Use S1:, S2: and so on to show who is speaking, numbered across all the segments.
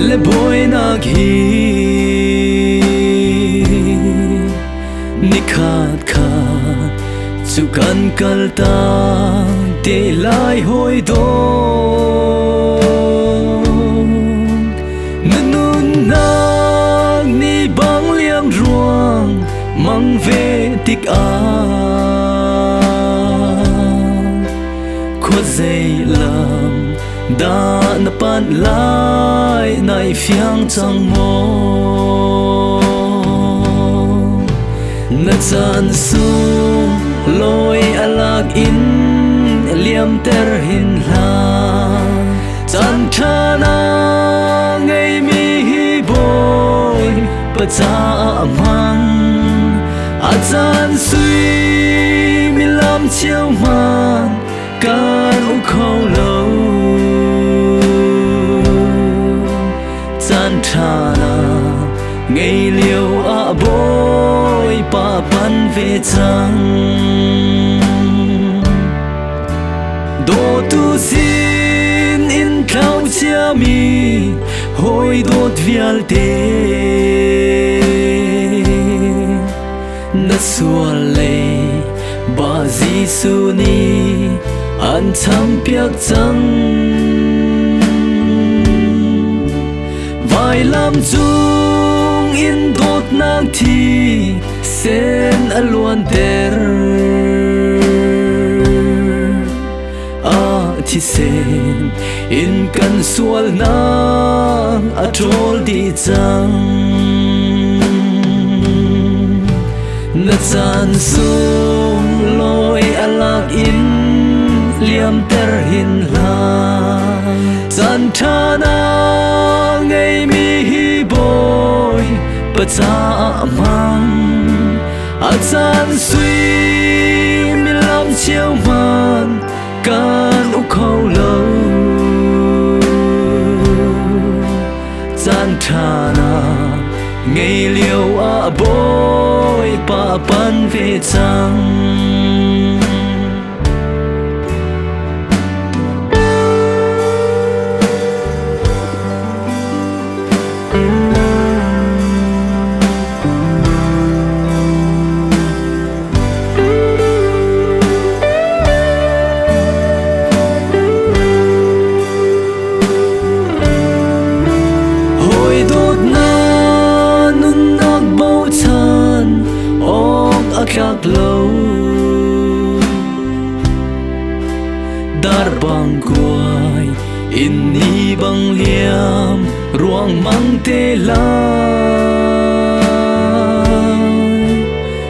S1: le boy nag hi nikhat khat chu kan kalta te lai hoi do nanun nag ni bang liam ruang mang ve tik a kho zai lam da na pan lai nai phiang chang mo na chan su loi alak in liam ter hin la chan thana ngai mi hi boy pa cha man a chan sui mi lam chiao man kan u khâu lâu chan thana ngày liều a boy pa pan ve chang do tu sin in thau chia mi hoi dot vial te na sual le ba Giêsu ni an cham piak chang vai lam chung in dot nang thi sen alwan ter a thi sen in kan sual na a trol di chang na chan sum loi alak in liam ter hin la chan thana ngai mi hi boy pa cha mang a chan sui mi lam chiao man kan u khâu lâu chan thana ngày liều a boy pa pan ve chang khắc lâu dar bang quay in ni bang liam ruang mang te la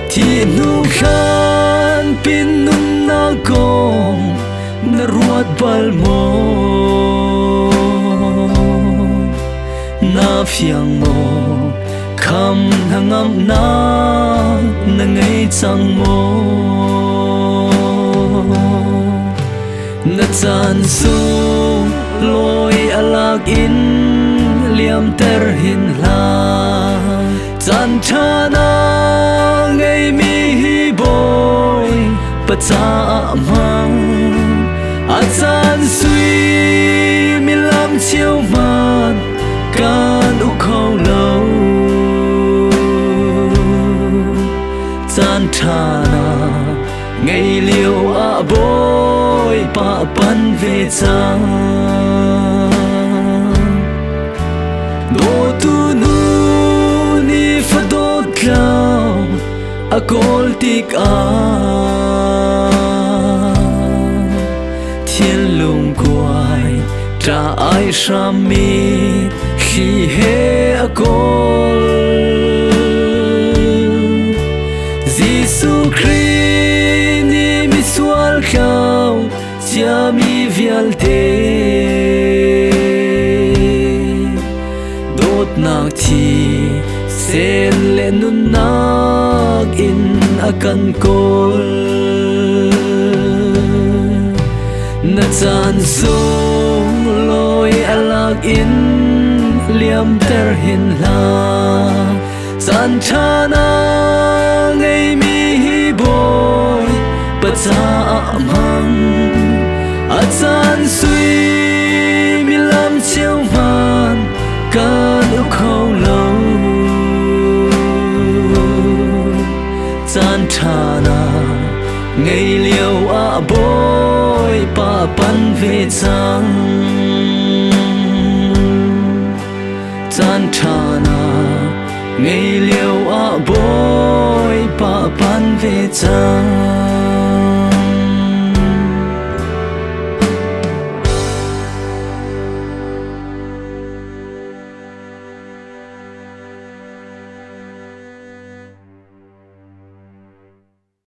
S1: thi nu khan pin nun na gom na ruat bal mo na phiang mo kham hangam na ngay chang mo na chan su loi alak in liam ter hin la chan thana ngai mi hi boy pa cha mang a chan sui mi lam chiao man kan u khâu lâu chan thana ngày liều a boy pa pan ve chang do tu nu ni fa dot lao a kol tik a thiên lung quay tra ai sham mi khi he a kol Giêsu Christ ni mi sual khao chia mi vial te dot nak thi sen le nun nak in akan kol na chan sung loi alag in liam ter hin la chan thana ngei mi hi boy pacha mang a chan sui mi lam chiao man kan u khâu lâu chan thana ngei liêu a boy pa pan ve chang chan thana ngei liêu a boy pa pan ve chang